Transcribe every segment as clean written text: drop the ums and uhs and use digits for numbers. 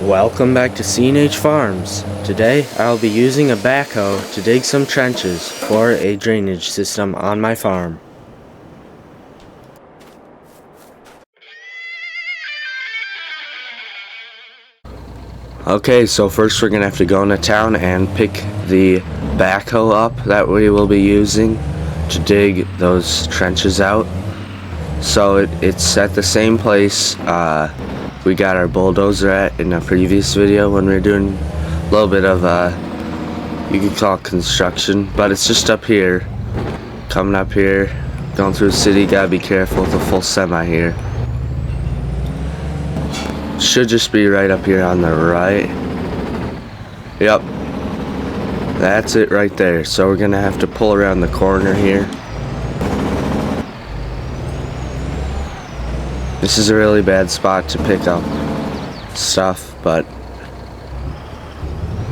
Welcome back to C&H Farms. Today I'll be using a backhoe to dig some trenches for a drainage system on my farm. Okay, so first we're gonna have to go into town and pick the backhoe up that we will be using to dig those trenches out. So it's at the same place we got our bulldozer at in a previous video when we were doing a little bit of you could call it construction, but it's just up here, coming up here, going through the city. Gotta be careful with the full semi here. Should just be right up here on the right. Yep, that's it right there. So we're gonna have to pull around the corner here. This is a really bad spot to pick up stuff, but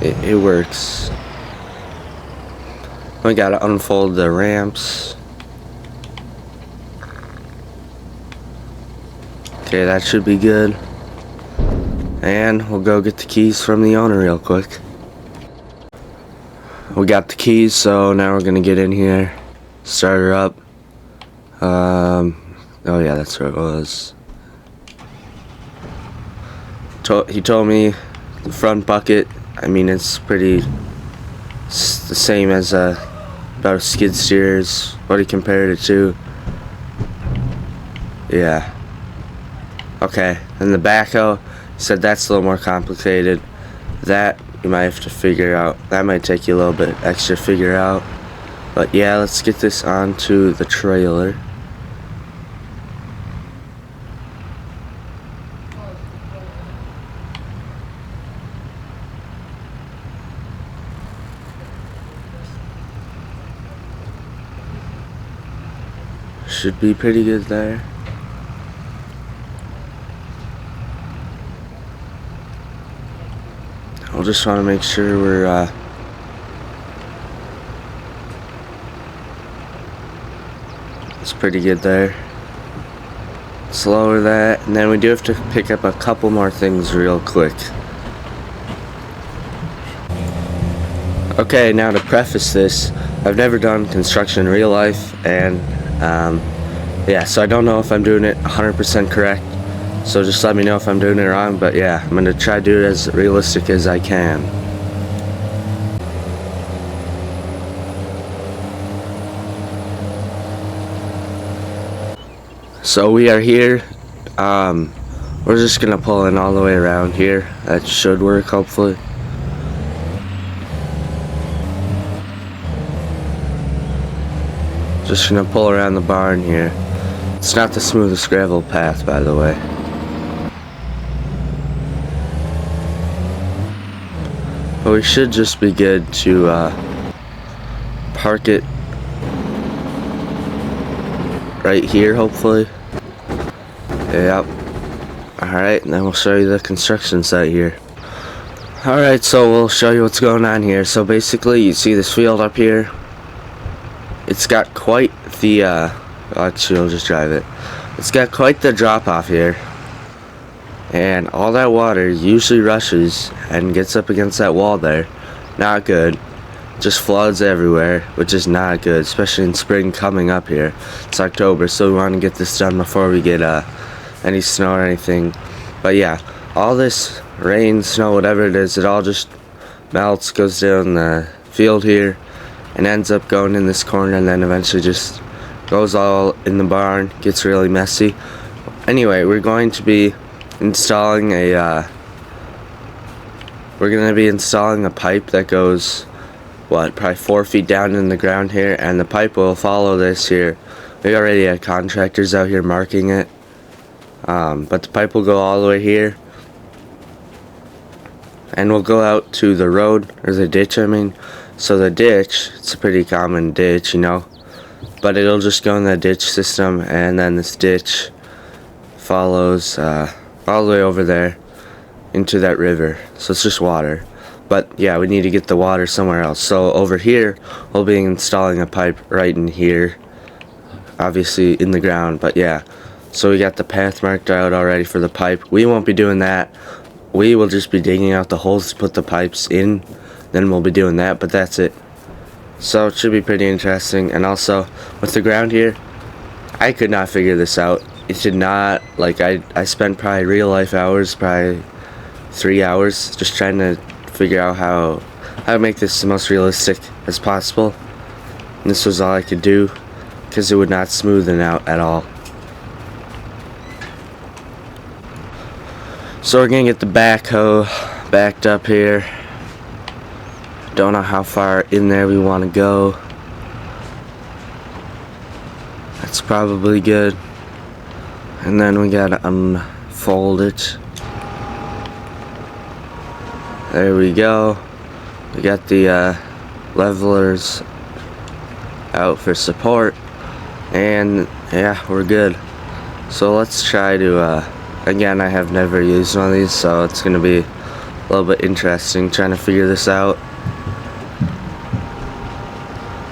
it works. We gotta unfold the ramps. Okay, that should be good. And we'll go get the keys from the owner real quick. We got the keys, so now we're gonna get in here, start her up. Oh yeah, that's where it was. He told me the front bucket, I mean it's the same as about a skid steer is what he compared it to. Yeah. Okay, and the backhoe, he said that's a little more complicated. That you might have to figure out. That might take you a little bit extra to figure out. But yeah, let's get this onto the trailer. Should be pretty good there. I'll just want to make sure we're it's pretty good there. Let's lower that, and then we do have to pick up a couple more things real quick. Okay, now to preface this, I've never done construction in real life, and yeah, so I don't know if I'm doing it 100% correct, so just let me know if I'm doing it wrong. But yeah, I'm gonna try to do it as realistic as I can. So we are here. We're just gonna pull in all the way around here. That should work, hopefully. Just gonna pull around the barn here. It's not the smoothest gravel path, by the way. But we should just be good to park it right here, hopefully. Yep. Alright, and then we'll show you the construction site here. Alright, so we'll show you what's going on here. So basically, you see this field up here. It's got quite the actually I'll just drive it. It's got quite the drop off here, and all that water usually rushes and gets up against that wall there. Not good. Just floods everywhere, which is not good, especially in spring coming up here. It's October, so we want to get this done before we get any snow or anything. But yeah, all this rain, snow, whatever it is, it all just melts, goes down the field here, and ends up going in this corner, and then eventually just goes all in the barn. Gets really messy. Anyway, we're going to be installing a pipe that goes probably 4 feet down in the ground here, and the pipe will follow this here. We already have contractors out here marking it, but the pipe will go all the way here, and we'll go out to the road, or the ditch, I mean. So the ditch, it's a pretty common ditch, you know, but it'll just go in the ditch system, and then this ditch follows all the way over there into that river. So it's just water. But yeah, we need to get the water somewhere else. So over here, we'll be installing a pipe right in here, obviously in the ground. But yeah, so we got the path marked out already for the pipe. We won't be doing that. we will just be digging out the holes to put the pipes in. Then we'll be doing that, but that's it. So it should be pretty interesting. And also with the ground here, I could not figure this out. It did not, like, I spent probably real life hours, probably 3 hours, just trying to figure out how to make this the most realistic as possible. And this was all I could do, because it would not smoothen out at all. So we're gonna get the backhoe backed up here. Don't know how far in there we want to go. That's probably good. And then we gotta unfold it. There we go. We got the levelers out for support. And yeah, we're good. So let's try to, again, I have never used one of these, so it's gonna be a little bit interesting trying to figure this out.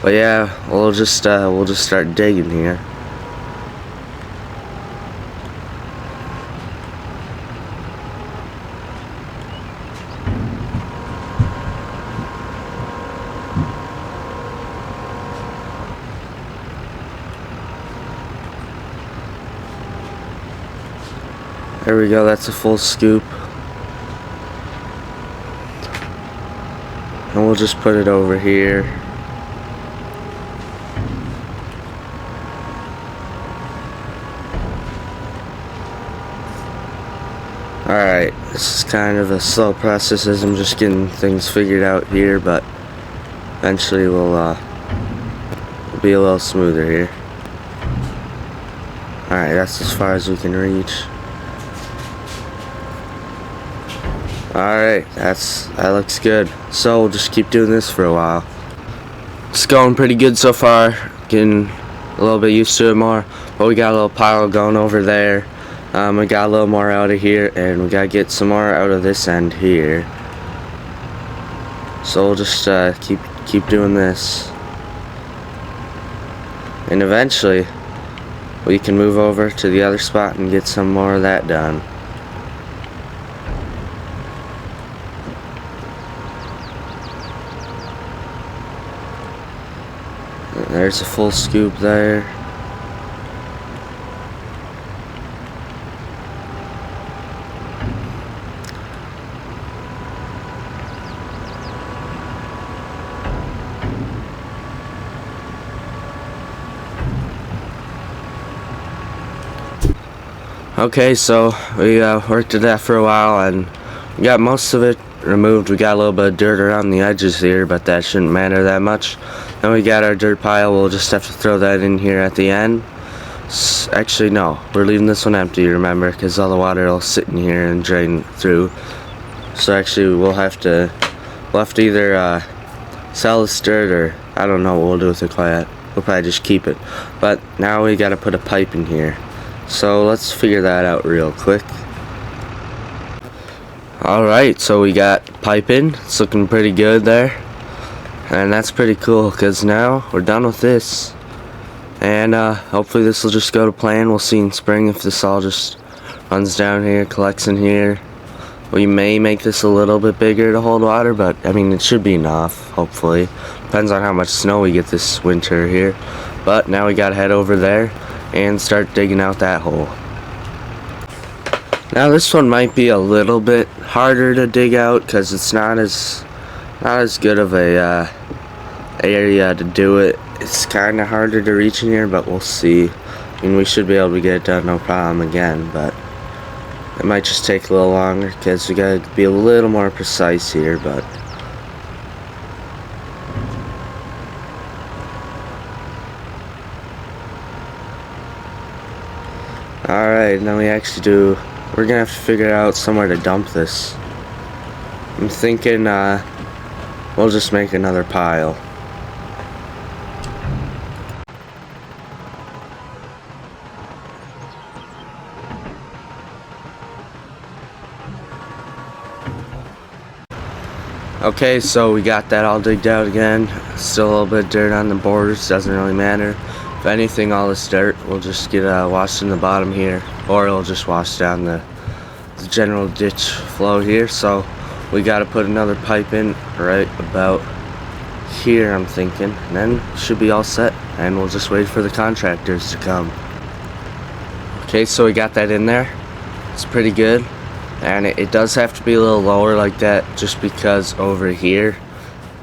But yeah, we'll just start digging here. There we go, that's a full scoop. And we'll just put it over here. Alright, this is kind of a slow process as I'm just getting things figured out here, but eventually we'll be a little smoother here. Alright, that's as far as we can reach. Alright, that looks good. So we'll just keep doing this for a while. It's going pretty good so far. Getting a little bit used to it more. But we got a little pile going over there. We got a little more out of here, and we gotta get some more out of this end here. So we'll just keep doing this. And eventually we can move over to the other spot and get some more of that done. There's a full scoop there. Okay, so we worked at that for a while and we got most of it removed. We got a little bit of dirt around the edges here, but that shouldn't matter that much. Then we got our dirt pile. We'll just have to throw that in here at the end. Actually, no, we're leaving this one empty, remember, because all the water will sit in here and drain through. So actually we'll have to either sell this dirt, or I don't know what we'll do with it quite yet. We'll probably just keep it. But now we gotta put a pipe in here. So let's figure that out real quick. Alright, so we got pipe in. It's looking pretty good there. And that's pretty cool, because now we're done with this. And hopefully this will just go to plan. We'll see in spring if this all just runs down here, collects in here. We may make this a little bit bigger to hold water, but I mean it should be enough, hopefully. Depends on how much snow we get this winter here. But now we gotta head over there and start digging out that hole. Now this one might be a little bit harder to dig out because it's not as good of a area to do it. It's kind of harder to reach in here, but we'll see. I mean, we should be able to get it done no problem again, but it might just take a little longer because we gotta be a little more precise here. But alright, now we're gonna have to figure out somewhere to dump this. I'm thinking we'll just make another pile. Okay, so we got that all digged out again. Still a little bit of dirt on the borders, doesn't really matter. If anything, all this dirt will just get washed in the bottom here, or it'll just wash down the the general ditch flow here, so we got to put another pipe in right about here, I'm thinking, and then should be all set, and we'll just wait for the contractors to come. Okay, so we got that in there. It's pretty good, and it does have to be a little lower like that, just because over here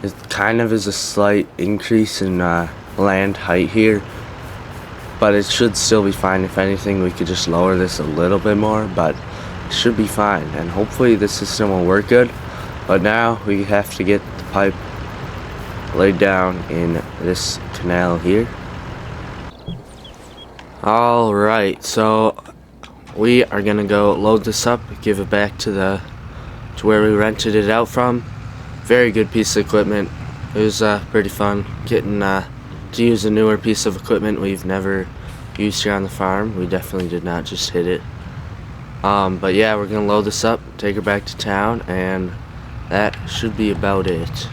it kind of is a slight increase in land height here, but it should still be fine. If anything, we could just lower this a little bit more, but it should be fine, and hopefully the system will work good. But now we have to get the pipe laid down in this canal here. Alright, so we are gonna go load this up, give it back to where we rented it out from. Very good piece of equipment. It was pretty fun getting to use a newer piece of equipment we've never used here on the farm. We definitely did not just hit it. But yeah, we're gonna load this up, take her back to town, and that should be about it.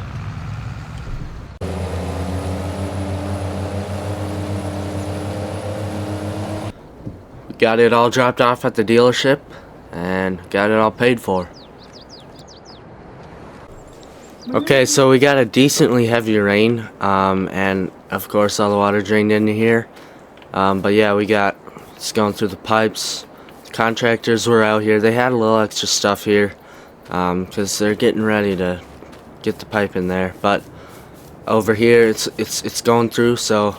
Got it all dropped off at the dealership and got it all paid for. Okay, so we got a decently heavy rain, and of course all the water drained into here. But yeah, we got it's going through the pipes. The contractors were out here. They had a little extra stuff here because they're getting ready to get the pipe in there. But over here, it's going through, so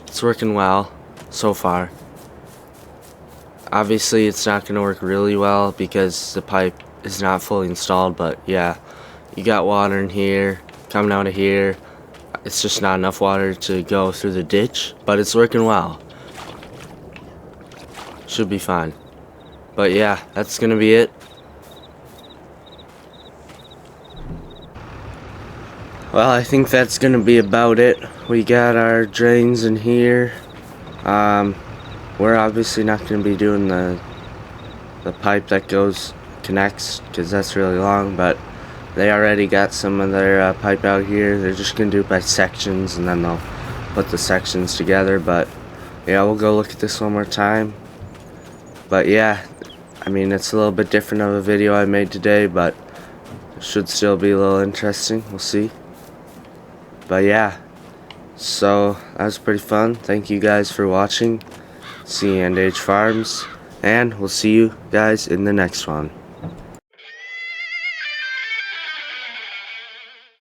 it's working well so far. Obviously, it's not going to work really well because the pipe is not fully installed, but yeah, you got water in here, coming out of here. It's just not enough water to go through the ditch, but it's working well. Should be fine. But yeah, that's going to be it. Well, I think that's going to be about it. We got our drains in here. We're obviously not going to be doing the pipe that connects, because that's really long, but they already got some of their pipe out here. They're just going to do it by sections, and then they'll put the sections together. But yeah, we'll go look at this one more time. But yeah, I mean, it's a little bit different of a video I made today, but it should still be a little interesting. We'll see. But yeah, so that was pretty fun. Thank you guys for watching. C&H Farms, and we'll see you guys in the next one.